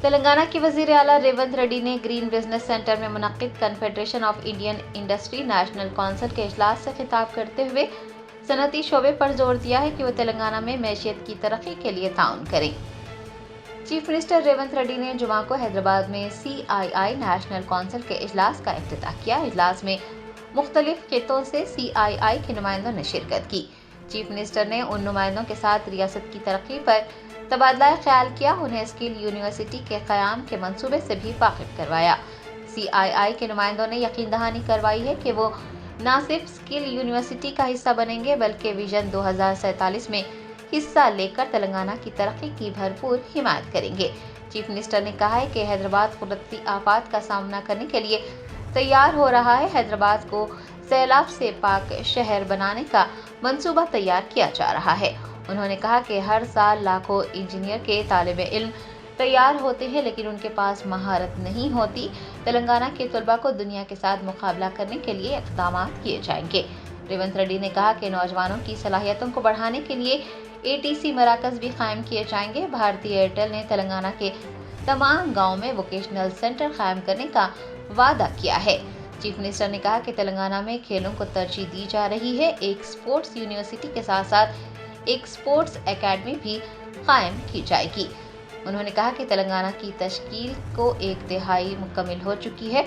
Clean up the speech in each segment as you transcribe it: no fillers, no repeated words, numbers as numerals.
तेलंगाना की वज़ीर आला रेवंत रेड्डी ने ग्रीन बिजनेस सेंटर में मुनक्किद confederation of Indian industry national council के इजलास से खिताब करते हुए सनती शोबे पर जोर दिया है कि वो तेलंगाना में मैशियत की तरक्की के लिए ताउन करें। चीफ मिनिस्टर रेवंत रेड्डी ने जुमा को हैदराबाद में CII नेशनल काउंसिल के इजलास का इफ्तिताह किया। इजलास में मुख्तलिफ खितों से CII के नुमाइंदों ने शिरकत की। चीफ मिनिस्टर ने उन नुमाइंदों के साथ रियासत की तरक्की पर तबादला ख्याल किया, उन्हें स्किल यूनिवर्सिटी के क़याम के मंसूबे से भी वाकिफ करवाया। CII के नुमाइंदों ने यकीन दहानी करवाई है कि वो न सिर्फ स्किल यूनिवर्सिटी का हिस्सा बनेंगे बल्कि विजन 2047 में हिस्सा लेकर तेलंगाना की तरक्की की भरपूर हिमायत करेंगे। चीफ मिनिस्टर ने कहा है कि हैदराबाद कुदरती आफात का सामना करने के लिए तैयार हो रहा है। हैदराबाद को सैलाब से पाक शहर बनाने का मंसूबा तैयार किया जा रहा है। उन्होंने कहा कि हर साल लाखों इंजीनियर के तालिब इल्म तैयार होते हैं लेकिन उनके पास महारत नहीं होती। तेलंगाना के तलबा को दुनिया के साथ मुकाबला करने के लिए इक़दाम किए जाएंगे। रेवंत रेड्डी ने कहा कि नौजवानों की सलाहियतों को बढ़ाने के लिए ATC मराकज़ भी कायम किए जाएंगे। भारतीय एयरटेल ने तेलंगाना के तमाम गाँव में वोकेशनल सेंटर कायम करने का वादा किया है। चीफ मिनिस्टर ने कहा कि तेलंगाना में खेलों को तरजीह दी जा रही है। एक स्पोर्ट्स यूनिवर्सिटी के साथ साथ एक स्पोर्ट्स एकेडमी भी कायम की जाएगी। उन्होंने कहा कि तेलंगाना की तश्कील को 1 तिहाई मुकम्मल हो चुकी है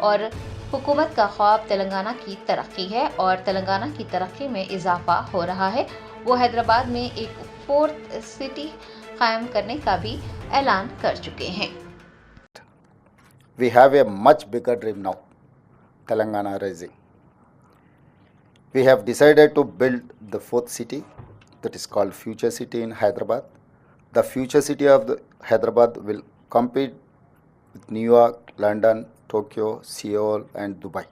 और हुकूमत का ख्वाब तेलंगाना की तरक्की है और तेलंगाना की तरक्की में इजाफा हो रहा है। वो हैदराबाद में एक 4th सिटी कायम करने का भी ऐलान कर चुके हैं। We have a much bigger dream now, Telangana Rising. We have decided to build the 4th city, that is called Future City in Hyderabad. The Future City of Hyderabad will compete with New York, London, Tokyo, Seoul and Dubai.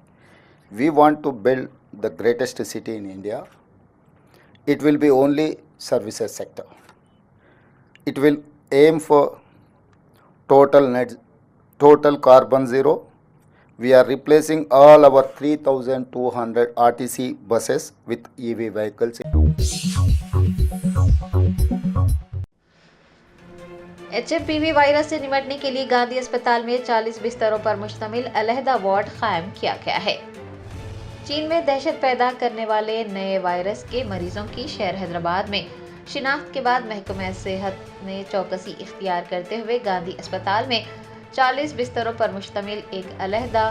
We want to build the greatest city in India. It will be only services sector. It will aim for total carbon zero. We are replacing all our 3,200 RTC buses with EV vehicles. HMPV virus से निपटने के लिए गांधी अस्पताल में 40 बिस्तरों पर मुश्तमिल अलहदा वार्ड कायम किया गया है। चीन में दहशत पैदा करने वाले नए वायरस के मरीजों की शहर हैदराबाद में शिनाख्त के बाद महकमा सेहत ने चौकसी इख्तियार करते हुए गांधी अस्पताल में 40 बिस्तरों पर मुश्तमिल एक अलहदा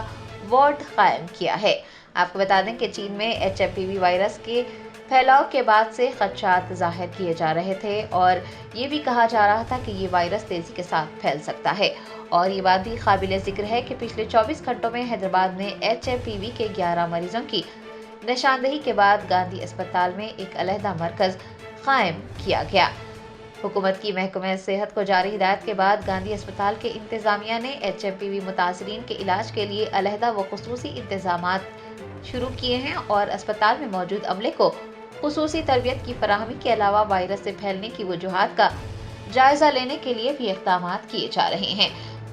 वार्ड कायम किया है। आपको बता दें कि चीन में HMPV वायरस के फैलाव के बाद से खदशात जाहिर किए जा रहे थे और ये भी कहा जा रहा था कि ये वायरस तेज़ी के साथ फैल सकता है। और ये बात भी काबिल ज़िक्र है कि पिछले 24 घंटों में हैदराबाद में HMPV के 11 मरीजों की निशानदही के बाद गांधी अस्पताल में एक अलहदा मरकज़ कायम किया गया। हुकूमत की महकमा सेहत को जारी हिदायत के बाद गांधी अस्पताल के इंतज़ामिया ने HMPV मुतासरीन के इलाज के लिए अलहदा व खुसूसी इंतज़ामात शुरू किए हैं और अस्पताल में मौजूद अमले को खुसूसी तरबियत की फराहमी के अलावा वायरस से फैलने की वजूहात का जायजा लेने के लिए भी इक़दाम किए जा रहे हैं।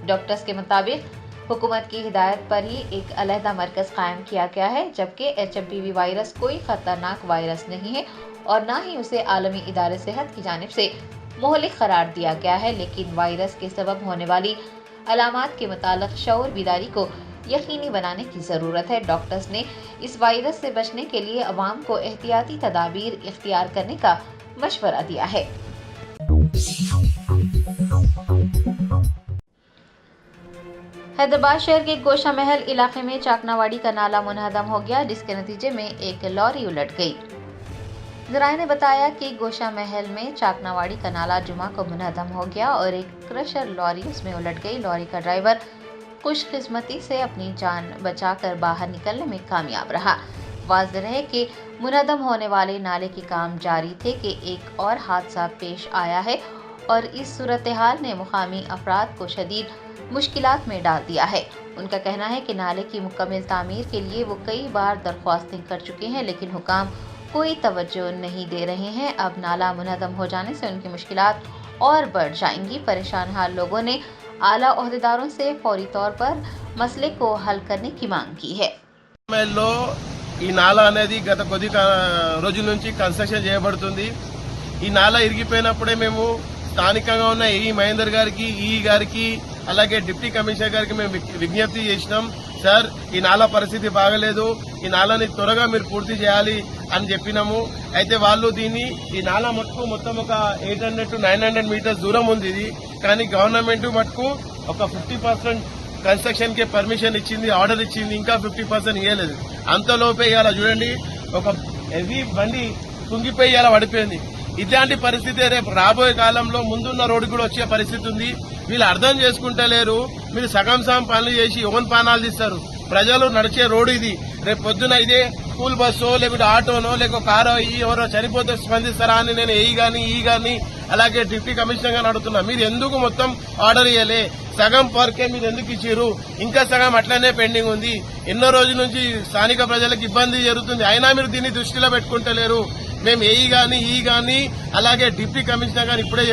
डॉक्टर्स के मुताबिक हुकूमत की हिदायत पर ही एक अलहदा मरकज़ कायम किया गया है, जबकि HMPV वायरस कोई ख़तरनाक वायरस नहीं है और न ही उसे आलमी इदारे सेहत की जानिब से मुहलिक करार दिया गया है, लेकिन वायरस के सबब होने वाली अलामात के मुतालिक शऊर बीदारी को यकीनी बनाने की ज़रूरत है। डॉक्टर्स ने इस वायरस से बचने के लिए अवाम को एहतियाती तदाबीर इख्तियार करने का मशवरा दिया है। हैदराबाद शहर के गोशा महल इलाके में चाकनावाड़ी का नाला मुनहदम हो गया, जिसके नतीजे में एक लॉरी उलट गई। ज़राए ने बताया कि गोशा महल में चाकनावाड़ी का नाला जुमा को मुनहदम हो गया और एक क्रशर लॉरी उसमें उलट गई। लॉरी का ड्राइवर खुशकिस्मती से अपनी जान बचाकर बाहर निकलने में कामयाब रहा। वाज़ेह है कि मुनहदम होने वाले नाले के काम जारी थे कि एक और हादसा पेश आया है और इस सूरत हाल ने मुकामी अफराद को शदीद मुश्किलात में डाल दिया है। उनका कहना है कि नाले की मुकम्मल तामीर के लिए वो कई बार दरख्वास्तें कर चुके हैं, लेकिन हुकाम कोई तवज्जो नहीं दे रहे हैं। अब नाला मुनहदम हो जाने से उनकी मुश्किलात और बढ़ जाएंगी। परेशान हाल लोगों ने आला ओहदेदारों से फौरी तौर पर मसले को हल करने की मांग की है। ఈ నాలా అనేది గత కొద్ది రోజుల నుంచి కన్స్ట్రక్షన్ చేయబడుతుంది। ఈ నాలా ఇరిగిపోయినప్పుడే మేము స్థానికంగా ఉన్న ఈ మహేందర్ గారికి ఈ గారికి అలాగే డిప్యూటీ కమిషనర్ గారికి మేము విజ్ఞప్తి చేసినాం. సార్, ఈ నాలా పరిస్థితి బాగలేదు, ఈ నాలాని త్వరగా మీరు పూర్తి చేయాలి అని చెప్పినాము. అయితే వాళ్ళు ఈ నాలా మటుకు మొత్తం ఒక 800 to 900 మీటర్స్ దూరం ఉంది ఇది. కానీ గవర్నమెంట్ మటుకు ఒక 50% కన్స్ట్రక్షన్ కి పర్మిషన్ ఇచ్చింది, ఆర్డర్ ఇచ్చింది, ఇంకా 50% ఇవ్వలేదు. అంతలోపే ఇలా చూడండి, ఒక హెవీ బండి కుంగిపోయి ఇలా పడిపోయింది. ఇలాంటి పరిస్థితి రేపు రాబోయే కాలంలో ముందున్న రోడ్డు కూడా వచ్చే పరిస్థితి ఉంది. వీళ్ళు అర్థం చేసుకుంటలేరు. మీరు సగం పనులు చేసి ఓన్ పానాలు తీస్తారు. ప్రజలు నడిచే రోడ్డు ఇది. రేపు పొద్దున ఇదే స్కూల్ బస్సో లేకపోతే ఆటోనో లేక కారో ఎవరో చనిపోతే స్పందిస్తారా అని నేను ఈ గాని అలాగే డిప్యూటీ కమిషనర్ గారిని అడుగుతున్నా. మీరు ఎందుకు మొత్తం ఆర్డర్ ఇవ్వలే? సగం వర్కే మీరు ఎందుకు ఇచ్చారు? ఇంకా సగం అట్లనే పెండింగ్ ఉంది. ఎన్నో రోజుల నుంచి స్థానిక ప్రజలకు ఇబ్బంది జరుగుతుంది, అయినా మీరు దీన్ని దృష్టిలో పెట్టుకుంటలేరు. మేము ఈ గాని అలాగే డిప్యూటీ కమిషనర్ గారిని ఇప్పుడే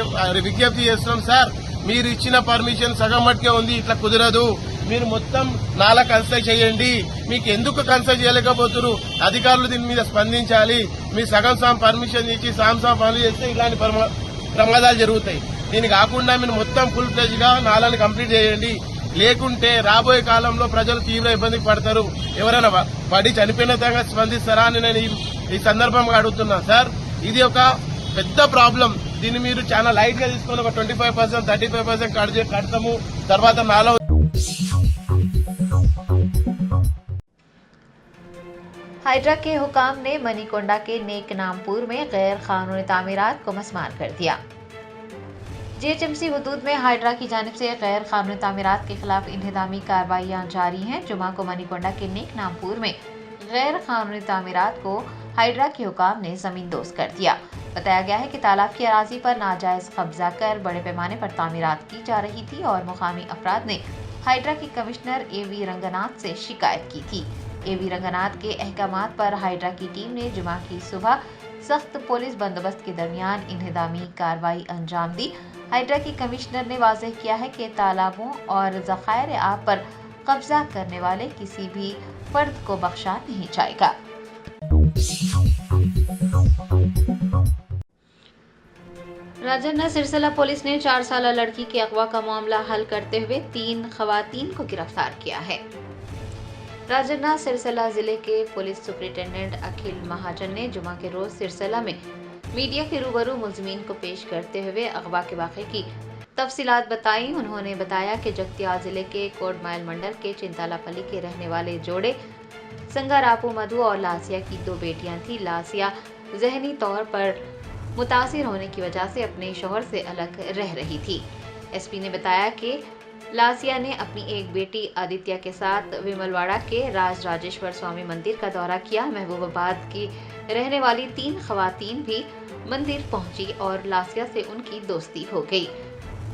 విజ్ఞప్తి చేస్తున్నాం. సార్, మీరు ఇచ్చిన పర్మిషన్ సగం మట్టుకే ఉంది, ఇట్లా కుదరదు. మీరు మొత్తం నాలా కన్స్ట్రక్ట్ చేయండి. మీకు ఎందుకు కన్స్ట్రక్ట్ చేయలేకపోతున్నారు? అధికారులు దీని మీద స్పందించాలి. మీరు సగం పర్మిషన్ ఇచ్చి పనులు చేస్తే ఇలాంటి ప్రమాదాలు జరుగుతాయి. దీనికి కాకుండా మీరు మొత్తం ఫుల్ ఫ్లెజ్ గా నాలాని కంప్లీట్ చేయండి. లేకుంటే రాబోయే కాలంలో ప్రజలు తీవ్ర ఇబ్బందికి పడతారు. ఎవరైనా పడి చనిపోయిన విధంగా స్పందిస్తారా అని నేను ఈ సందర్భంగా అడుగుతున్నా. సార్, ఇది ఒక పెద్ద ప్రాబ్లం. దీన్ని మీరు చాలా లైట్ గా తీసుకొని ఒక 25%, 35% కడతాము. తర్వాత నాలో हाइड्रा के हुकाम ने मनीकोंडा के नेकनामपुर में गैर कानूनी तामीरात को मस्मार कर दिया। जीएचएमसी हदूद में हाइड्रा की जानिब से गैर कानूनी तामीरात के खिलाफ इंतजामी कार्रवाइयां जारी हैं। जुमा को मनीकोंडा के नेकनामपुर में गैर कानूनी तामीरात को हाइड्रा के हुकाम ने जमींदोज कर दिया। बताया गया है कि तालाब की अराजी पर नाजायज कब्जा कर बड़े पैमाने पर तामीरात की जा रही थी और मुकामी अफराद ने हाइड्रा के कमिश्नर एवी रंगनाथ से शिकायत की थी। एवी रंगनाथ के अहकामात पर हाइड्रा की टीम ने जुमा की सुबह सख्त पुलिस बंदोबस्त के दरमियान इंतजामी कार्रवाई अंजाम दी। हाइड्रा की कमिश्नर ने वाज़ेह किया है कि तालाबों और ज़खायर आब पर कब्जा करने वाले किसी भी फर्द को बख्शा नहीं जाएगा। राजन्ना सिरसिला पुलिस ने 4 साला लड़की के अगवा का मामला हल करते हुए 3 खवातीन को गिरफ्तार किया है। राजन्ना सिरसिला जिले के पुलिस सुपरिटेंडेंट अखिल महाजन ने जुमा के रोज सिरसिला में मीडिया के रूबरू मुलजिमीन को पेश करते हुए अगवा के वाक़े की तफसीलात बताई। उन्होंने बताया कि जगतियाल जिले के कोटमाइल मंडल के चिंतालापल्ली के रहने वाले जोड़े संगारापू मधु और लासिया की 2 बेटियां थी। लासिया जहनी तौर पर मुतासिर होने की वजह से अपने शौहर से अलग रह रही थी। एसपी ने बताया कि लासिया ने अपनी एक बेटी आदित्य के साथ विमलवाड़ा के राज राजेश्वर स्वामी मंदिर का दौरा किया। महबूबाबाद की रहने वाली 3 खवातीन भी मंदिर पहुंची और लासिया से उनकी दोस्ती हो गई।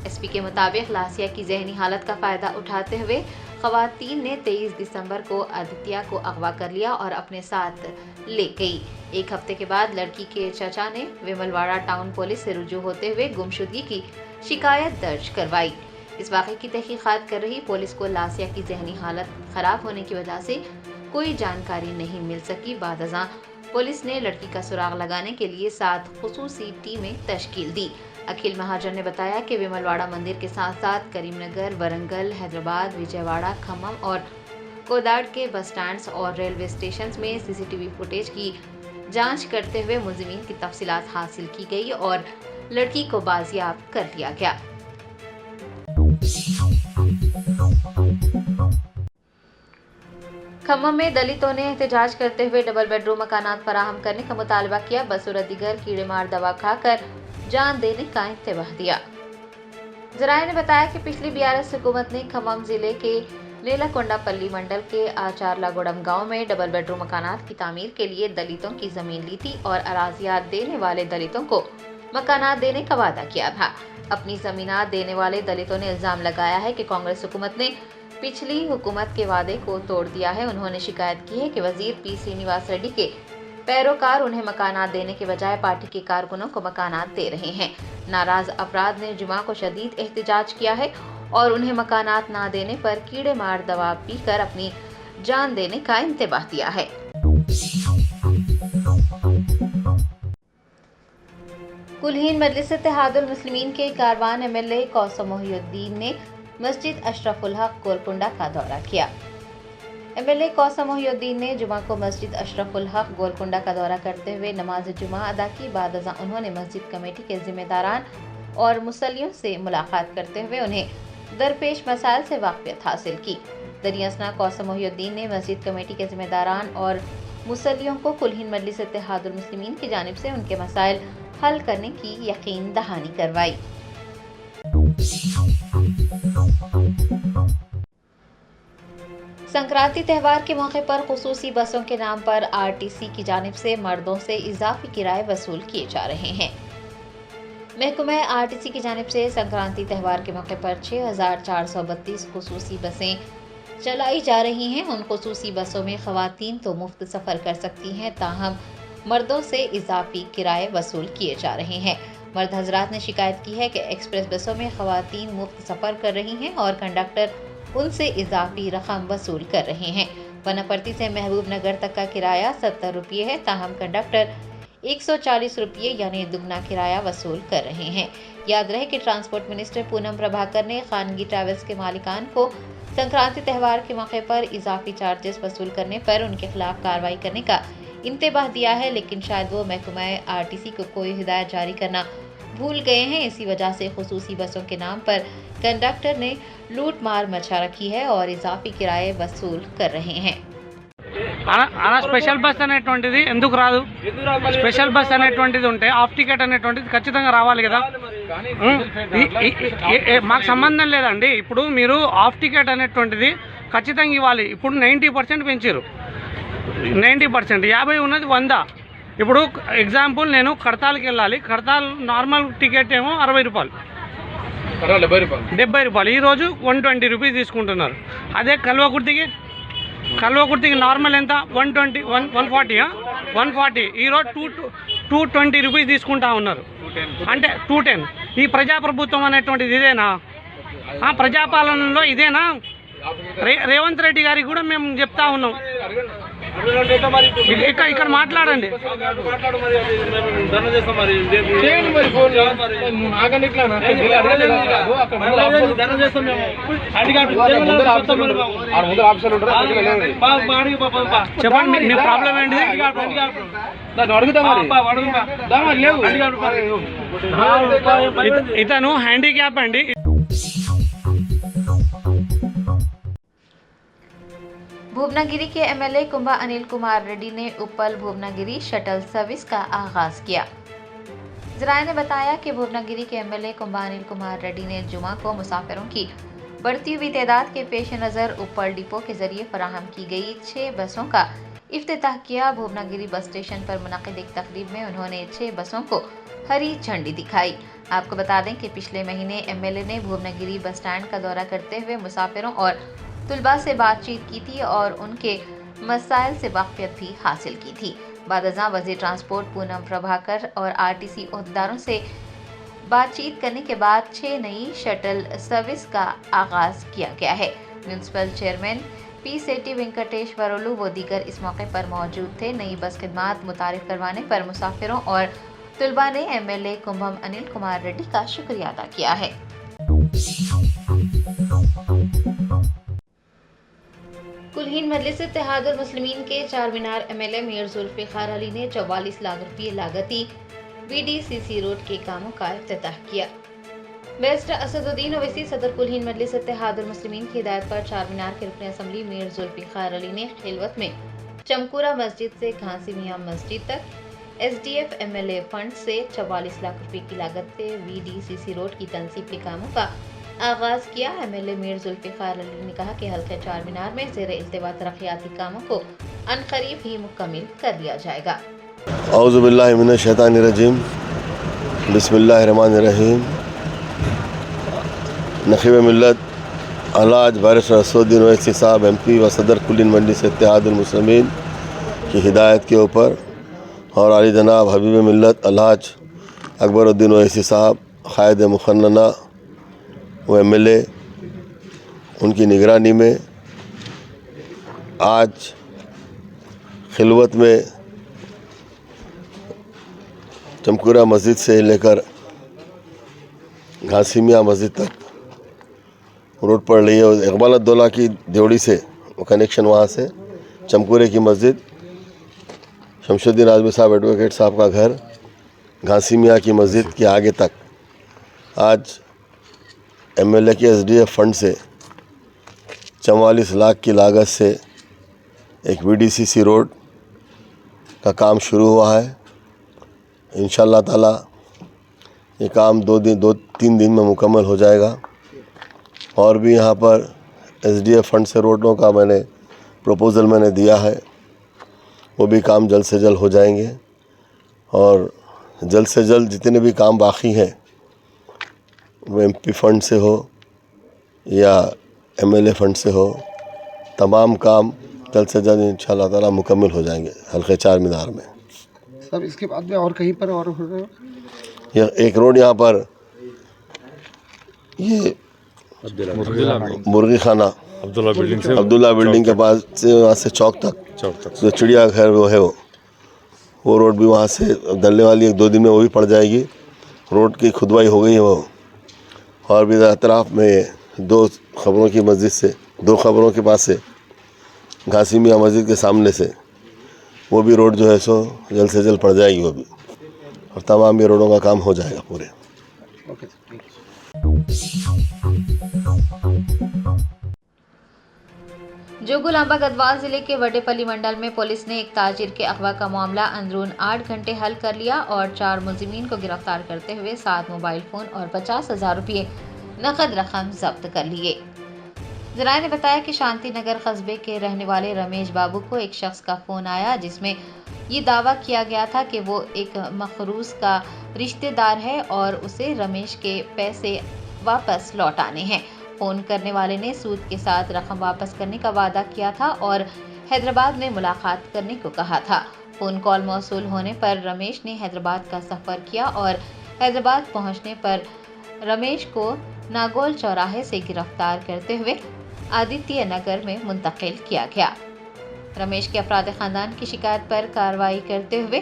एसपी के मुताबिक लासिया की जहनी हालत का फायदा उठाते हुए खवातीन ने 23 दिसंबर को आदित्य को अगवा कर लिया और अपने साथ ले गई। 1 हफ्ते के बाद लड़की के चाचा ने विमलवाड़ा टाउन पुलिस से रुजू होते हुए गुमशुदगी की शिकायत दर्ज करवाई। इस वाक़े की तहकीकात कर रही पुलिस को लासिया की जहनी हालत खराब होने की वजह से कोई जानकारी नहीं मिल सकी। बादअज़ां पुलिस ने लड़की का सुराग लगाने के लिए 7 खुसूसी टीमें तश्कील दी। अखिल महाजन ने बताया कि विमलवाड़ा मंदिर के साथ साथ करीमनगर, वरंगल, हैदराबाद, विजयवाड़ा, खम्मम और कोदाड़ के बस स्टैंड्स और रेलवे स्टेशन में सीसीटीवी फुटेज की जांच करते हुए मुलजिमीन की तफसीलात हासिल की गई और लड़की को बाजियाब कर लिया गया। खम्मम में दलितों ने एहतजाज करते हुए डबल बेडरूम मकानात फराहम करने का मुतालबा किया। बसुरदीगर कीड़े मार दवा खाकर जान देने का इंतबाह दिया। जराये ने बताया कि पिछली बीआरएस हुकूमत ने खम्मम जिले के नेलाकोंडापल्ली मंडल के आचारलागुड़म गांव में डबल बेडरूम मकानात की तामीर के लिए दलितों की जमीन ली थी और अराजियात देने वाले दलितों को मकानात देने का वादा किया था। अपनी जमीनात देने वाले दलितों ने इल्जाम लगाया है कि कांग्रेस हुकूमत ने पिछली हुकूमत के वादे को तोड़ दिया है। उन्होंने शिकायत की है कि वजीर पी श्रीनिवास रेड्डी के पैरोकार उन्हें मकानात देने के बजाय पार्टी के कारकुनों को मकानात दे रहे हैं। नाराज अफराद ने जुमा को शदीद एहतजाज किया है और उन्हें मकानात ना देने पर कीड़े मार दवा पीकर अपनी जान देने का इंतबाह दिया है। कुलहीन मजलिस इत्तेहादुल मुस्लिमीन के कारवान एमएलए कौसम मोहिउद्दीन ने मस्जिद अशरफुल हक गोलकुंडा का दौरा किया। एमएलए कौसम मोहिउद्दीन ने जुमा को मस्जिद अशरफुल हक गोलकुंडा का दौरा करते हुए नमाज जुमा अदा की। बाद अज़ां उन्होंने मस्जिद कमेटी के जिम्मेदारान और मुसल्लियों से मुलाकात करते हुए उन्हें दरपेश मसाइल से वाक़फियत हासिल की। दरियासना कौसम मोहिउद्दीन ने मस्जिद कमेटी के जिम्मेदारान और मुसल्लियों को कुल हिंद मजलिस इत्तेहादुल मुस्लिमीन की जानिब से उनके मसाइल हल करने की यकीन दहानी करवाई। संक्रांति त्यौहार के मौके पर खुसूसी बसों के नाम पर आरटीसी की जानिब से मर्दों से इजाफी किराए वसूल किए जा रहे हैं। महकमा आरटीसी की जानिब से संक्रांति त्यौहार के मौके पर 6,432 खुसूसी बसें चलाई जा रही हैं। उन खुसूसी बसों में खवातीन तो मुफ्त सफ़र कर सकती हैं, ताहम मर्दों से इजाफी किराए वसूल किए जा रहे हैं। मर्द हजरात ने शिकायत की है कि एक्सप्रेस बसों में खवातीन मुफ्त सफ़र कर रही हैं और कंडक्टर उनसे इजाफी रकम वसूल कर रहे हैं। वनापर्ती से महबूब नगर तक का किराया 70 रुपये है, ताहम कंडक्टर 140 रुपये यानी दुगना किराया वसूल कर रहे हैं। याद रहे कि ट्रांसपोर्ट मिनिस्टर पूनम प्रभाकर ने खानगी ट्रैवल्स के मालिकान को संक्रांति त्यौहार के मौके पर इजाफी चार्जेस वसूल करने पर उनके खिलाफ कार्रवाई करने का इंतबाह दिया है, लेकिन शायद वो महकमा आरटीसी को कोई हिदायत जारी करना भूल गए हैं। इसी वजह से खुसूसी बसों के नाम पर कंडक्टर ने लूट मार मचा रखी है और इजाफी किराए वसूल कर रहे हैं। అలా స్పెషల్ బస్ అనేటువంటిది ఎందుకు రాదు? స్పెషల్ బస్ అనేటువంటిది ఉంటే ఆఫ్ టికెట్ అనేటువంటిది ఖచ్చితంగా రావాలి కదా. మాకు సంబంధం లేదండి. ఇప్పుడు మీరు ఆఫ్ టికెట్ అనేటువంటిది ఖచ్చితంగా ఇవ్వాలి. ఇప్పుడు 90% పెంచారు. 90% 50 ఉన్నది 100. ఇప్పుడు ఎగ్జాంపుల్ నేను కడతాల్కి వెళ్ళాలి. కడతాల్ నార్మల్ టికెట్ ఏమో 60 రూపాయలు, 70 రూపాయలు. ఈరోజు 120 రూపీస్ తీసుకుంటున్నారు. అదే కల్వకుర్తికి నార్మల్ ఎంత? 120, 140. ఈరోజు 220 రూపీస్ తీసుకుంటా ఉన్నారు. అంటే 210. ఈ ప్రజాప్రభుత్వం అనేటువంటిది ఇదేనా? ప్రజాపాలనలో ఇదేనా? రేవంత్ రెడ్డి గారికి కూడా మేము చెప్తా ఉన్నాం, ఇక్కడ మాట్లాడండి. చెప్పండి మీ ప్రాబ్లం ఏంటి? ఇతను హ్యాండిక్యాప్ అండి. भुवनागिरी के एमएलए कुंभा अनिल कुमार रेड्डी ने उपल भुवनागिरी शटल सर्विस का आगाज किया। जराये ने बताया कि भुवनागिरी के एमएलए कुंभा अनिल कुमार रेड्डी ने जुमा को मुसाफिरों की बढ़ती हुई तादाद के पेश नज़र उपल डिपो के जरिए फराहम की गई 6 बसों का इफ्तिताह किया। भुवनागिरी बस स्टेशन पर मुनक़िद एक तकरीब में उन्होंने 6 बसों को हरी झंडी दिखाई। आपको बता दें कि पिछले महीने एमएलए ने भुवनागिरी बस स्टैंड का दौरा करते हुए मुसाफिरों और तुलबा से बातचीत की थी और उनके मसाइल से वाक़फियत भी हासिल की थी। बाद अज़ां वज़ीर ट्रांसपोर्ट पूनम प्रभाकर और आरटीसी ओहदेदारों से बातचीत करने के बाद 6 नई शटल सर्विस का आगाज़ किया गया है। म्यूनसिपल चेयरमैन पी सेठी वेंकटेश्वरलू व दीगर इस मौके पर मौजूद थे। नई बस खिदमात मुतारिफ करवाने पर मुसाफिरों और तुलबा ने एमएलए कुंभम अनिल कुमार रेड्डी का शुक्रिया अदा किया है। कुल हिंद मजलिस इत्तेहादुल मुस्लिमीन के चार मीनार एमएलए मीर जुल्फिकार अली ने 44 लाख रुपये लागती वीडीसीसी रोड के कामों का इफ्तिताह किया। बैरिस्टर असदुद्दीन ओवैसी सदर कुल हिंद मजलिस इत्तेहादुल मुस्लिमीन की हिदायत पर चार मीनार के रुकन असम्बली मीर जुल्फिकार अली ने खिलवत में चमकूरा मस्जिद से घासी मियां मस्जिद तक एसडीएफ एमएलए फंड से 44 लाख रुपये की लागत से वीडीसीसी रोड की तनसीब के कामों का आगाज किया। एमएलए मीर जुल्फिकार अली ने कहा कि हल्के चार मीनार में ज़ेर इल्तिवा तरक्याती कामों को अनकरीब ही मुकम्मिल कर लिया जाएगा। औज़ु बिल्लाहि मिनश शैतानिर रजीम, बिस्मिल्लाहिर रहमानिर रहीम। नखीब मिल्लत अलहाज बैरिस्टर असदुद्दीन ओवैसी साहब एमपी व सदर कुल हिंद मजलिस इत्तेहादुल मुस्लिमीन की हिदायत के ऊपर और आली जनाब हबीब मिल्लत अलहाज अकबरुद्दीन ओवैसी साहब क़ायद मुखन्ना वो एमएलए उनकी निगरानी में आज खिलवत में चमकूरा मस्जिद से लेकर घासी मियां मस्जिद तक रोड पड़ रही है, और इकबाल अब्दुल्ला की देवड़ी से वो कनेक्शन, वहाँ से चमकुरे की मस्जिद, शमशुद्दीन आजमी साहब एडवोकेट साहब का घर, घासी मियाँ की मस्जिद के आगे तक आज MLA के SDF फंड से 44 लाख की लागत से एक VDCC रोड का काम शुरू हुआ है। इंशाअल्लाह ताला ये काम 2-3 दिन में मुकम्मल हो जाएगा। और भी यहाँ पर SDF फंड से रोडों का प्रपोज़ल मैंने दिया है, वो भी काम जल्द से जल्द हो जाएंगे। और जल्द से जल्द जितने भी काम बाकी हैं, वो MP फंड से हो या MLA फंड से हो, तमाम काम जल्द से जल्द इंशाअल्लाह ताला मुकम्मल हो जाएंगे हल्के 4 मीनार में। सब इसके बाद में और कहीं पर और हो रहा है? यह एक रोड यहाँ पर ये मुर्गी खाना अब्दुल्ला बिल्डिंग के पास से, वहाँ से चौक तक जो चिड़िया घर वो रोड भी वहाँ से डलने वाली 1-2 दिन में वो भी पड़ जाएगी। रोड की खुदवाई हो गई है वो। और भी अतराफ में 2 खबरों की मस्जिद से, 2 खबरों के पास से, घासी मियाँ मस्जिद के सामने से वो भी रोड जो है सो जल्द से जल्द पड़ जाएगी वो भी, और तमाम ये रोडों का काम हो जाएगा पूरे। Okay sir, thank you. Jogulamba Garhwal जिले के वडेपल्ली मंडल में पुलिस ने एक ताजिर के अगवा का मामला अंदरून 8 घंटे हल कर लिया और 4 मुलजिमीन को गिरफ्तार करते हुए 7 मोबाइल फोन और 50,000 रुपये नकद रकम जब्त कर लिए। जराये ने बताया कि शांति नगर कस्बे के रहने वाले रमेश बाबू को एक शख्स का फोन आया जिसमें ये दावा किया गया था कि वो एक मखरूज का रिश्तेदार है और उसे रमेश के पैसे वापस लौटाने हैं। फोन करने वाले ने सूद के साथ रकम वापस करने का वादा किया था और हैदराबाद में मुलाकात करने को कहा था। फोन कॉल मौसूल होने पर रमेश ने हैदराबाद का सफ़र किया और हैदराबाद पहुंचने पर रमेश को नागोल चौराहे से गिरफ्तार करते हुए आदित्य नगर में मुंतकिल किया गया। रमेश के अफराद खानदान की शिकायत पर कार्रवाई करते हुए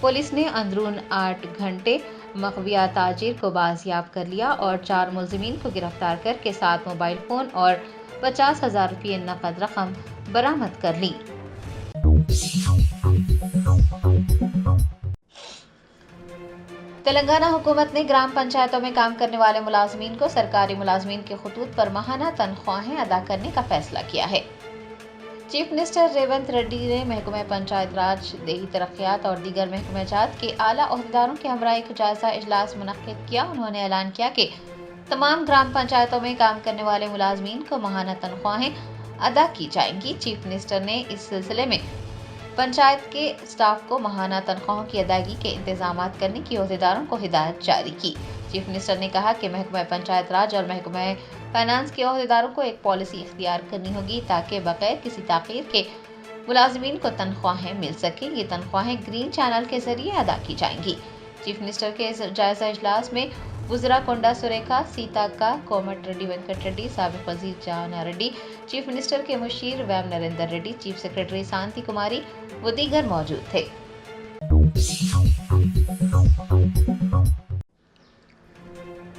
पुलिस ने अंदरून 8 घंटे मखविया ताजिर को बाजियाब कर लिया और 4 मुलजिमीन को गिरफ्तार करके 7 मोबाइल फोन और 50,000 रुपये नकद रकम बरामद कर ली। तेलंगाना हुकूमत ने ग्राम पंचायतों में काम करने वाले मुलाजमीन को सरकारी मुलाजमीन के खतूत पर माहाना तनख्वाहें अदा करने का फैसला किया है। चीफ मिनिस्टर रेवंत रेड्डी ने महकमे पंचायत राज, देही तरक्यात और दीगर महकमे जात के आला ओहदेदारों के हमरा एक जायजा इजलास मुनक्किद किया। उन्होंने ऐलान किया कि तमाम ग्राम पंचायतों में काम करने वाले मुलाजमीन को माहाना तनख्वाहें अदा की जाएंगी। चीफ मिनिस्टर ने इस सिलसिले में पंचायत के स्टाफ को माहाना तनख्वाहों की अदायगी के इंतजाम करने की ओहदेदारों को हिदायत जारी की। चीफ मिनिस्टर ने कहा कि महकमा पंचायत राज और महकमा फाइनेंस के ओहदेदारों को एक पॉलिसी इख्तियार करनी होगी ताकि बगैर किसी ताख़ीर के मुलाजमीन को तनख्वाहें मिल सकें। ये तनख्वाहें ग्रीन चैनल के जरिए अदा की जाएंगी। चीफ मिनिस्टर के इस जायजा इजलास में वज़रा कोंडा सुरेखा, सीताका, कोमट रेड्डी, वेंकट रेड्डी, साबिक वज़ीर जाना रेड्डी, चीफ मिनिस्टर के मुशीर वैम नरेंद्र रेड्डी, चीफ सेक्रेटरी शांति कुमारी व दीगर मौजूद थे।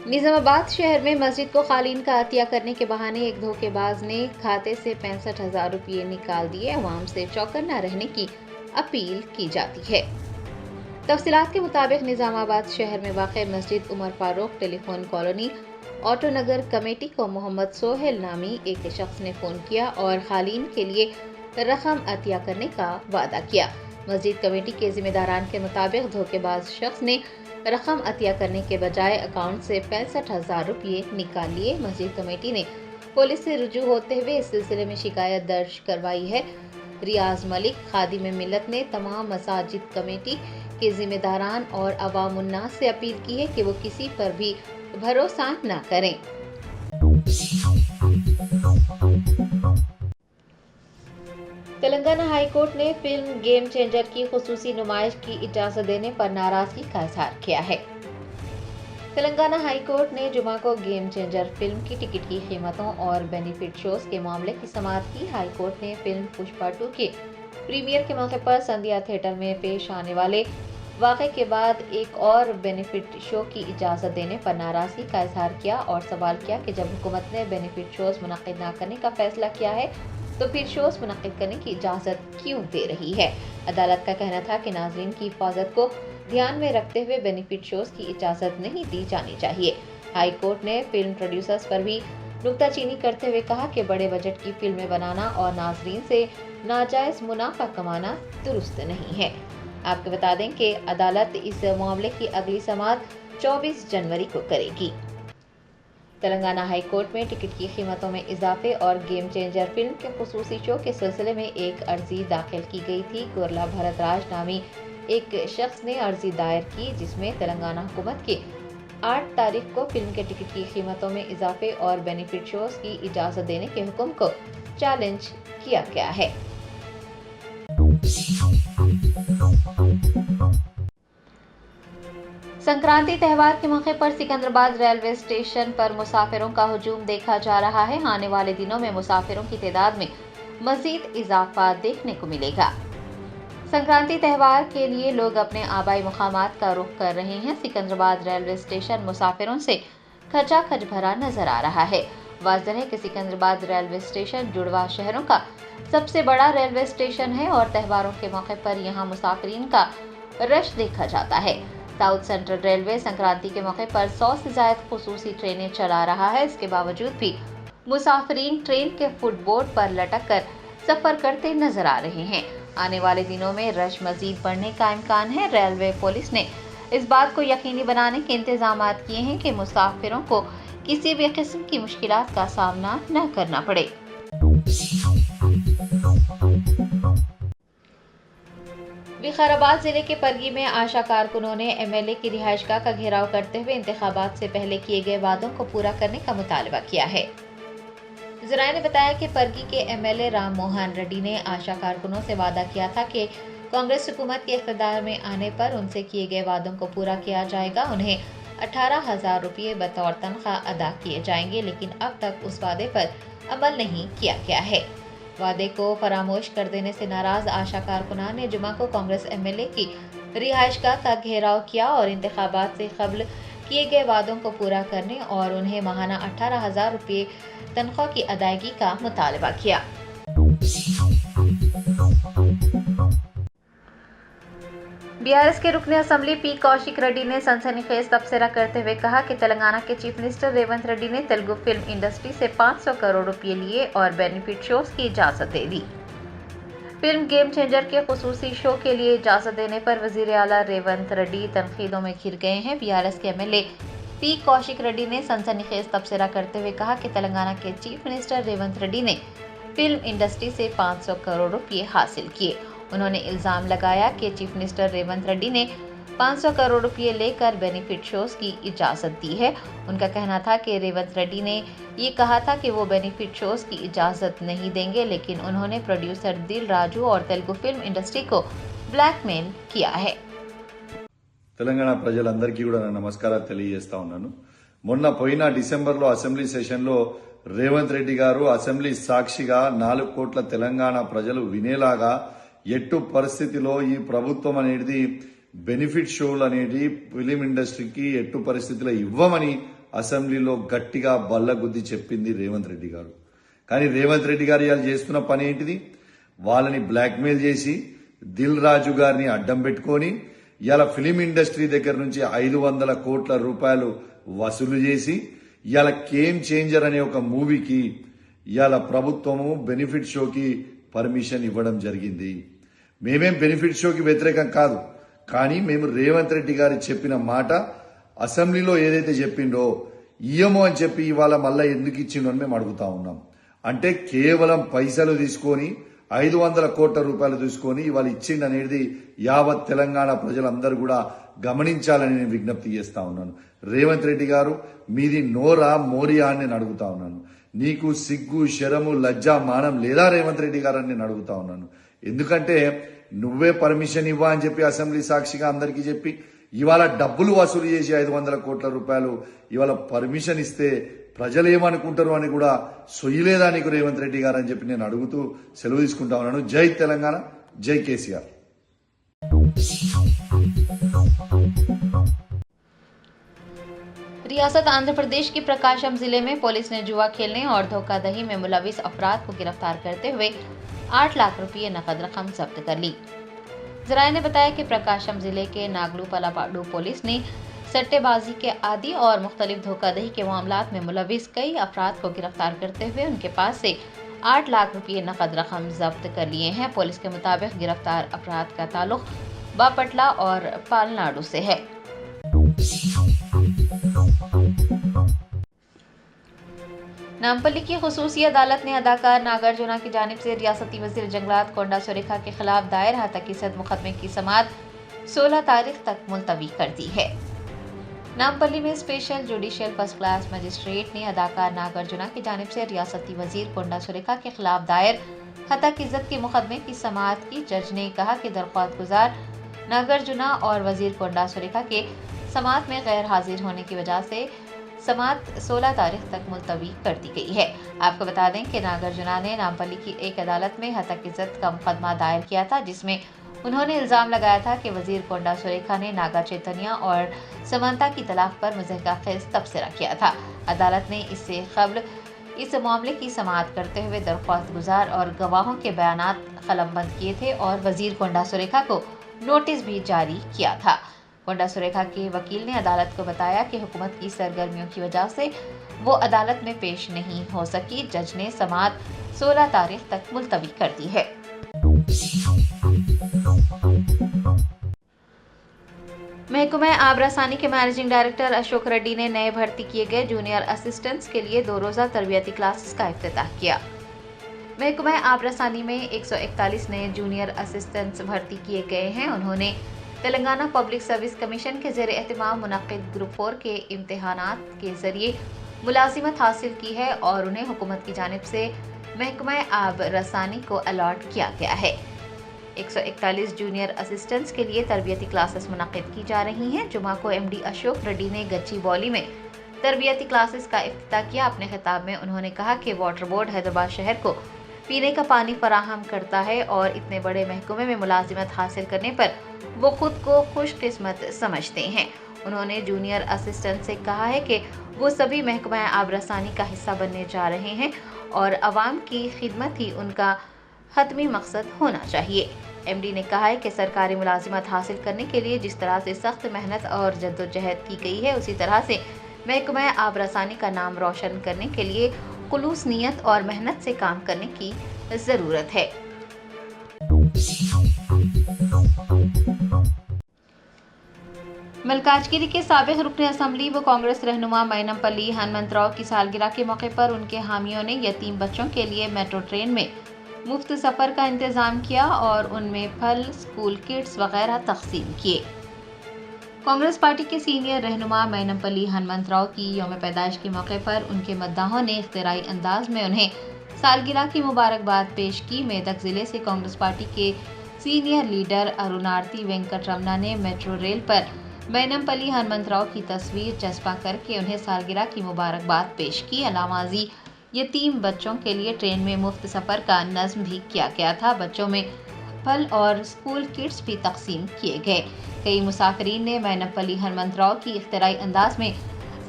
निजामाबाद शहर में मस्जिद को खालीन का अतिया करने के बहाने एक धोखेबाज ने खाते से 65,000 रुपये निकाल दिए। अवाम से चौकन्ना रहने की अपील की जाती है। तफसीलात के मुताबिक निजामाबाद शहर में वाक़ मस्जिद Umar Farooq telephone colony auto Nagar committee को मोहम्मद सोहेल नामी एक शख्स ने फ़ोन किया और खालीन के लिए रकम अतिया करने का वादा किया। मस्जिद कमेटी के जिम्मेदारान के मुताबिक धोखेबाज शख्स ने रकम अतिया करने के बजाय अकाउंट से 65,000 रुपये निकाल लिए। मस्जिद कमेटी ने पुलिस से रुजू होते हुए इस सिलसिले में शिकायत दर्ज करवाई है। रियाज मलिक खादिम मिल्लत ने तमाम मसाजिद कमेटी के जिम्मेदारान और अवाम उन्नास से अपील की है कि वो किसी पर भी भरोसा न करें। तेलंगाना हाई कोर्ट ने फिल्म गेम चेंजर की खुसूसी नुमाइश की इजाजत देने पर नाराजगी का इजहार किया है। तेलंगाना हाई कोर्ट ने जुमा को गेम चेंजर फिल्म की टिकट की कीमतों और बेनिफिट शोज के मामले की समाअत की। हाई कोर्ट ने फिल्म पुष्पा 2 के प्रीमियर के मौके पर संध्या थिएटर में पेश आने वाले वाक़े के बाद एक और बेनिफिट शो की इजाज़त देने पर नाराज़गी का इजहार किया और सवाल किया कि जब हुकूमत ने बेनिफिट शोज़ मुनक़्क़िद न करने का फैसला किया है तो फिर शोज़ मुनक़्क़िद करने की इजाज़त क्यों दे रही है। अदालत का कहना था कि नाज़रीन की हिफाजत को ध्यान में रखते हुए बेनिफिट शोज़ की इजाज़त नहीं दी जानी चाहिए। हाई कोर्ट ने फिल्म प्रोड्यूसर्स पर भी नुक्ताचीनी करते हुए कहा कि बड़े बजट की फिल्में बनाना और नाज़रीन से नाजायज़ मुनाफा कमाना दुरुस्त नहीं है। आपको बता दें कि अदालत इस मामले की अगली समाअत 24 जनवरी को करेगी। तेलंगाना हाई कोर्ट में टिकट की कीमतों में इजाफे और गेम चेंजर फिल्म के खुसूसी शो के सिलसिले में एक अर्जी दाखिल की गई थी। गोरला भरतराज नामी एक शख्स ने अर्जी दायर की जिसमें तेलंगाना हुकूमत के 8 तारीख को फिल्म के टिकट की कीमतों में इजाफे और बेनिफिट शोज की इजाजत देने के हुक्म को चैलेंज किया गया है। संक्रांति त्यौहार के मौके पर सिकंदराबाद रेलवे स्टेशन पर मुसाफिरों का हुजूम देखा जा रहा है। आने वाले दिनों में मुसाफिरों की तादाद में मजीद इजाफा देखने को मिलेगा। संक्रांति त्यौहार के लिए लोग अपने आबाई मुकामात का रुख कर रहे हैं। सिकंदराबाद रेलवे स्टेशन मुसाफिरों से खचाखच भरा नजर आ रहा है। वाज़ेह है कि सिकंदराबाद रेलवे स्टेशन जुड़वा शहरों का सबसे बड़ा रेलवे स्टेशन है और त्योहारों के मौके पर यहाँ मुसाफिरीन का रश देखा जाता है। साउथ सेंट्रल रेलवे संक्रांति के मौके पर 100 से ज्यादा खुसूसी ट्रेनें चला रहा है। इसके बावजूद भी मुसाफिरीन ट्रेन के फुटबोर्ड पर लटक कर सफर करते नजर आ रहे हैं। आने वाले दिनों में रश मजीद बढ़ने का इम्कान है। रेलवे पुलिस ने इस बात को यकीनी बनाने के इंतजाम किए हैं कि मुसाफिरों को किसी भी किस्म की मुश्किलात का सामना न करना पड़े। विकाराबाद जिले के परगी में आशा कारकुनों ने एमएलए की रिहाइशगाह का घेराव करते हुए इंतखाबात से पहले किए गए वादों को पूरा करने का मुतालबा किया है। ज़राए ने बताया कि परगी के एमएलए राम मोहन रेड्डी ने आशा कारकुनों से वादा किया था कि कांग्रेस हुकूमत के इख्तियार में आने पर उनसे किए गए वादों को पूरा किया जाएगा। उन्हें 18,000 रुपये बतौर तनख्वाह अदा किए जाएंगे, लेकिन अब तक उस वादे पर अमल नहीं किया गया है। वादे को फरामोश कर देने से नाराज आशा कारकुनान ने जुमा को कांग्रेस एमएलए की रिहाइशगाह का घेराव किया और इंतखाबात से कबल किए गए वादों को पूरा करने और उन्हें माहाना 18,000 रुपये तनख्वाह की अदायगी का मुतालबा किया। बीआरएस के रुकने असेंबली पी कौशिक रेड्डी ने सनसनीखेज तबसरा करते हुए कहा कि तेलंगाना के चीफ मिनिस्टर रेवंत रेड्डी ने तेलुगु फिल्म इंडस्ट्री से 500 करोड़ रुपये लिए और बेनिफिट शोज की इजाजत दे दी। फिल्म गेम चेंजर के खुसूसी शो के लिए इजाजत देने पर वजीर आला रेवंत रेड्डी तनकीदों में घिर गए हैं। बीआरएस के एमएलए पी कौशिक रेड्डी ने सनसनीखेज तबसरा करते हुए कहा कि तेलंगाना के चीफ मिनिस्टर रेवंत रेड्डी ने फिल्म इंडस्ट्री से 500 करोड़ रुपये हासिल किए। उन्होंने इल्जाम लगाया कि चीफ मिनिस्टर रेवंत रेड्डी ने 500 करोड़ रुपये लेकर बेनिफिट शोज की इजाज़त दी है। उनका कहना था कि रेवंत रेड्डी ने ये कहा था कि वो बेनिफिट शोज की इजाज़त नहीं देंगे, लेकिन उन्होंने प्रोड्यूसर दिल राजू और तेलुगु फिल्म इंडस्ट्री को ब्लैकमेल किया है। తెలంగాణ ప్రజలందరికీ కూడా నా నమస్కారాలు తెలియజేస్తా ఉన్నాను. మొన్న పోయిన డిసెంబర్లో అసెంబ్లీ సెషన్లో రేవంత్ రెడ్డి గారు అసెంబ్లీ సాక్షిగా 4 కోట్ల తెలంగాణ ప్రజలు వినేలాగా ఎట్టు పరిస్థితిలో ఈ ప్రభుత్వం అనేది బెనిఫిట్ షోలు అనేది ఫిలిం ఇండస్ట్రీకి ఎట్టు పరిస్థితిలో ఇవ్వమని అసెంబ్లీలో గట్టిగా బల్లగుద్ది చెప్పింది రేవంత్ రెడ్డి గారు. కానీ రేవంత్ రెడ్డి గారు ఇవాళ చేస్తున్న పని ఏంటిది? వాళ్ళని బ్లాక్మెయిల్ చేసి దిల్ రాజు గారిని అడ్డం పెట్టుకొని ఇవాళ ఫిలిం ఇండస్ట్రీ దగ్గర నుంచి 500 కోట్ల రూపాయలు వసూలు చేసి ఇవాళ గేమ్ చేంజర్ అనే ఒక మూవీకి ఇవాళ ప్రభుత్వము బెనిఫిట్ షోకి పర్మిషన్ ఇవ్వడం జరిగింది. మేమేం బెనిఫిట్ షోకి వ్యతిరేకం కాదు, కానీ మేము రేవంత్ రెడ్డి గారు చెప్పిన మాట అసెంబ్లీలో ఏదైతే చెప్పిండో ఇయ్యమో అని చెప్పి ఇవాళ మళ్ళా ఎందుకు ఇచ్చిండో అని మేము అడుగుతా ఉన్నాం. అంటే కేవలం పైసలు తీసుకొని 500 కోట్ల రూపాయలు తీసుకొని ఇవాళ ఇచ్చిండు అనేది యావత్ తెలంగాణ ప్రజలందరూ కూడా గమనించాలని నేను విజ్ఞప్తి చేస్తా ఉన్నాను. రేవంత్ రెడ్డి గారు మీది నోరా మోరియా అని నేను అడుగుతా ఉన్నాను. నీకు సిగ్గు శరము లజ్జ మానం లేదా రేవంత్ రెడ్డి గారు అని నేను అడుగుతా ఉన్నాను. ఎందుకంటే నువ్వే పర్మిషన్ ఇవ్వా అని చెప్పి అసెంబ్లీ సాక్షిగా అందరికీ చెప్పి ఇవాళ డబ్బులు వసూలు చేసి 500 కోట్ల రూపాయలు ఇవాళ పర్మిషన్ ఇస్తే ప్రజలు ఏమనుకుంటారు అని కూడా సొయ్యలేదా నీకు రేవంత్ రెడ్డి గారు అని చెప్పి నేను అడుగుతూ సెలవు తీసుకుంటా ఉన్నాను. జై తెలంగాణ, జై కేసీఆర్. रियासत आंध्र प्रदेश के प्रकाशम जिले में पुलिस ने जुआ खेलने और धोखाधड़ी में मुलविस अफराद को गिरफ्तार करते हुए 8 लाख रुपये नकद रकम जब्त कर ली। जराये ने बताया कि प्रकाशम जिले के नागलू पलापाडू पुलिस ने सट्टेबाजी के आदी और मुख्तलिफ धोखाधड़ी के मामलात में मुलविस कई अफराद को गिरफ्तार करते हुए उनके पास से 8 लाख रुपये नकद रकम जब्त कर लिए हैं। पुलिस के मुताबिक गिरफ्तार अफराद का ताल्लुक बापटला और पालनाडु से है। नामपल्ली की खुसूसी अदालत ने अदाकार नागार्जुना की जानिब से रियासती वजीर जंगलात कोंडा सुरेखा के खिलाफ दायर हतकीसत मुकदमे की समाअत 16 तारीख तक मुलतवी कर दी है। नामपल्ली में special judicial first class magistrate ने अदाकार नागार्जुना की जानिब से रियासती वजीर कोंडा सुरेखा के खिलाफ दायर हतकीसत के मुकदमे की समाअत की। जज ने कहा कि दरख्वास्त गुजार नागार्जुना और वजीर कोंडा सुरेखा के समाअत में गैर हाजिर होने की वजह से समाअत 16 तारीख तक मुलतवी कर दी गई है। आपको बता दें कि नागार्जुना ने नामपल्ली की एक अदालत में हतकीसत का मुकदमा दायर किया था, जिसमें उन्होंने इल्ज़ाम लगाया था कि वजीर कोंडा सुरेखा ने नागा चैतन्या और समंता की तलाक पर मुज़हिका खेज़ तबसरा किया था। अदालत ने इससे कबल इस मामले की समाअत करते हुए दरख्वास्त गुजार और गवाहों के बयानात कलमबंद किए थे और वजीर कोंडा सुरेखा को नोटिस भी जारी किया था। कोंडा सुरेखा के वकील ने अदालत को बताया कि हुकूमत की सरगर्मियों की वजह से वो अदालत में पेश नहीं हो सकी। जज ने समाअत 16 तारीख तक मुलतवी कर दी है। महकमा आबरसानी के मैनेजिंग डायरेक्टर अशोक रेड्डी ने नए भर्ती किए गए जूनियर असिस्टेंट्स के लिए 2 रोज़ा तरबियती क्लासेस का इफ्तिताह किया। महकमा आबरसानी में 141 नए जूनियर असिस्टेंट्स भर्ती किए गए हैं। उन्होंने तेलंगाना पब्लिक सर्विस कमीशन के ज़ेर एहतमाम मुनक़िद ग्रुप 4 के इम्तिहानात के ज़रिए मुलाजिमत हासिल की है और उन्हें हुकूमत की जानिब से महकमा आब रसानी को अलॉट किया गया है। 141 जूनियर असिस्टेंट्स के लिए तरबियती क्लासेस मुनक़िद की जा रही हैं। जुमा को MD अशोक रेड्डी ने गच्चीबौली में तरबियती क्लासेस का इफ्तिताह किया। अपने खिताब में उन्होंने कहा कि वाटर बोर्ड हैदराबाद शहर को पीने का पानी फराहम करता है और इतने बड़े महकमे में मुलाजिमत हासिल करने पर वो खुद को खुशकिस्मत समझते हैं। उन्होंने जूनियर असिस्टेंट से कहा है कि वो सभी महकमा आबरसानी का हिस्सा बनने जा रहे हैं और अवाम की खिदमत ही उनका हतमी मकसद होना चाहिए। MD ने कहा है कि सरकारी मुलाजिमत हासिल करने के लिए जिस तरह से सख्त मेहनत और जद्दोजहद की गई है, उसी तरह से महकमा आबरसानी का नाम रोशन करने के लिए खुलूस नियत और मेहनत से काम करने की ज़रूरत है। मलकाजगिरी के साबिक रुकन असम्बली व कांग्रेस रहनुमा मैनमपल्ली हनुमंतराव की सालगिरह के मौके पर उनके हामियों ने यतीम बच्चों के लिए मेट्रो ट्रेन में मुफ्त सफ़र का इंतज़ाम किया और उनमें फल, स्कूल किट्स वगैरह तकसीम किए। कांग्रेस पार्टी के सीनियर रहनुमा मैनमपल्ली हनुमंतराव की यौम पैदाइश के मौके पर उनके मद्दाहों ने इख्तिराई अंदाज में उन्हें सालगिरह की मुबारकबाद पेश की। मेदक ज़िले से कांग्रेस पार्टी के सीनियर लीडर अरुणार्थी वेंकट रमना ने मेट्रो रेल पर मैनमपल्ली हनुमंतराव की तस्वीर चस्पा करके उन्हें सालगिरह की मुबारकबाद पेश की। अलामाजी यतीम बच्चों के लिए ट्रेन में मुफ्त सफ़र का नज़्म भी किया गया था। बच्चों में फल और स्कूल किट्स भी तकसीम किए गए। कई मुसाफिरीन ने मैनमपल्ली हनुमंतराव की इख्तिराई अंदाज में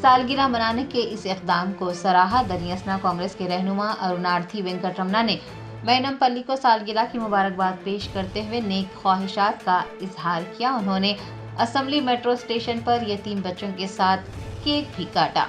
सालगिरह मनाने के इस इक़दाम को सराहा। दरियासना कांग्रेस के रहनुमा अरुणार्थी वेंकट रमना ने मैनमपल्ली को सालगिरह की मुबारकबाद पेश करते हुए नेक ख्वाहिशात का इजहार किया। उन्होंने असम्बली मेट्रो स्टेशन पर यतीम बच्चों के साथ केक भी काटा।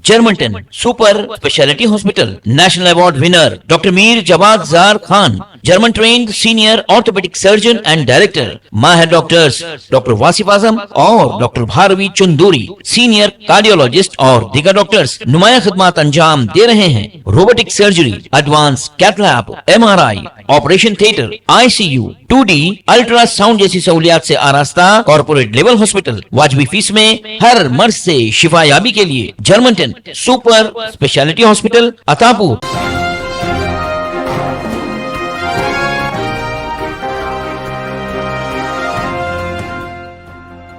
Germanten super speciality hospital national award winner doctor Mir Jawad Zar Khan, German trained senior orthopaedic surgeon and director, माहिर डॉक्टर्स डॉक्टर वासिफ आजम और doctor Bharavi Chanduri, senior cardiologist और दीगर डॉक्टर्स नुमाया खिदमत अंजाम दे रहे हैं। Robotic surgery, advance cath lab, MRI, operation theatre, ICU, 2D ultrasound जैसी सहूलियात से आरास्ता कॉर्पोरेट लेवल हॉस्पिटल। वाजबी फीस में हर मर्ज से शिफायाबी के लिए Germanton super speciality hospital, Attapur.